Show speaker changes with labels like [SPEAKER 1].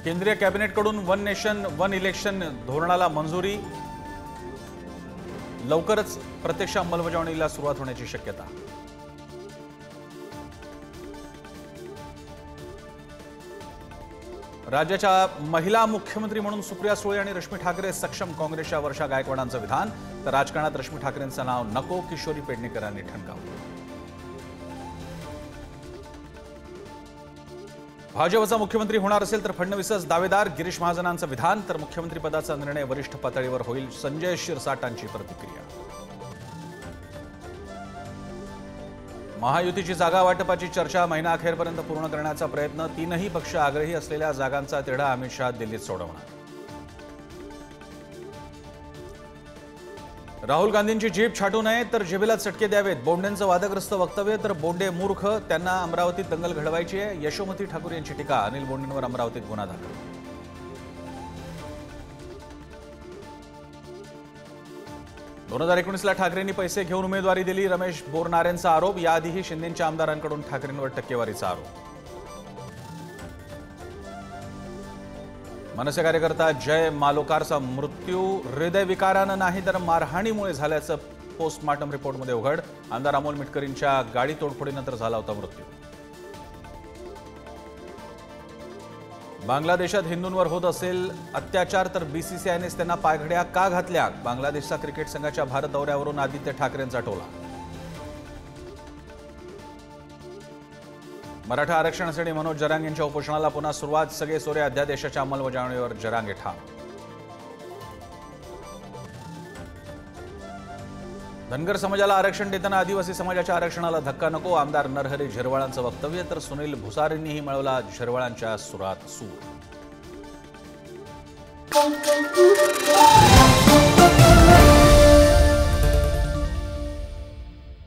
[SPEAKER 1] केंद्रीय कॅबिनेटकडून one nation one election धोरणाला मंजुरी, लवकरच प्रत्यक्ष अंमलबजावणीला सुरुवात होण्याची शक्यता। राज्याच्या महिला मुख्यमंत्री म्हणून सुप्रिया सुळे आणि रश्मी ठाकरे सक्षम, काँग्रेसच्या वर्षा गायकवाडांचं विधान। तर राजकारणात रश्मी ठाकरेंचं नाव नको, किशोरी पेडणेकरांनी ठणकावलं। भाजपचा मुख्यमंत्री होणार असेल तर फडणवीसच दावेदार, गिरीश महाजनांचं विधान। तर मुख्यमंत्रीपदाचा निर्णय वरिष्ठ पातळीवर होईल, संजय शिरसाटांची प्रतिक्रिया। महायुतीची जागा वाटपाची चर्चा महिना अखेरपर्यंत पूर्ण करण्याचा प्रयत्न, तीनही पक्ष आग्रही असलेल्या जागांचा तिढा अमित शहा दिल्लीत सोडवणार। राहुल गांधींची जीभ छाटू नये तर जिभेला चटके द्यावेत, बोंडेंचं वादग्रस्त वक्तव्य। तर बोंडे मूर्ख, त्यांना अमरावतीत दंगल घडवायची आहे, यशोमती ठाकूर यांची टीका। अनिल बोंडेंवर अमरावतीत गुन्हा दाखल। 2019ला ठाकरेंनी पैसे घेऊन उमेदवारी दिली, रमेश बोरनारेंचा आरोप। याआधीही शिंदेंच्या आमदारांकडून ठाकरेंवर टक्केवारीचा आरोप। मनसे कार्यकर्ता जय मालोकारचा मृत्यू हृदयविकारानं नाही तर मारहाणीमुळे झाल्याचं पोस्टमार्टम रिपोर्टमध्ये उघड। आमदार अमोल मिटकरींच्या गाडी तोडफोडीनंतर झाला होता मृत्यू। बांगलादेशात हिंदूंवर होत असेल अत्याचार तर बीसीसीआयनेच त्यांना पायघड्या का घातल्या? बांगलादेशचा क्रिकेट संघाच्या भारत दौऱ्यावरून आदित्य ठाकरेंचा टोला। मराठा आरक्षणासाठी मनोज जरांगे यांच्या उपोषणाला पुन्हा सुरुवात, सगळे सोरे अध्यादेशाच्या अंमलबजावणीवर जरांगे ठाम। धनगर समाजाला आरक्षण देताना आदिवासी समाजाच्या आरक्षणाला धक्का नको, आमदार नरहरी झिरवाळांचं वक्तव्य। तर सुनील भुसारेंनीही मिळवला झिरवाळांच्या सुरात सूर।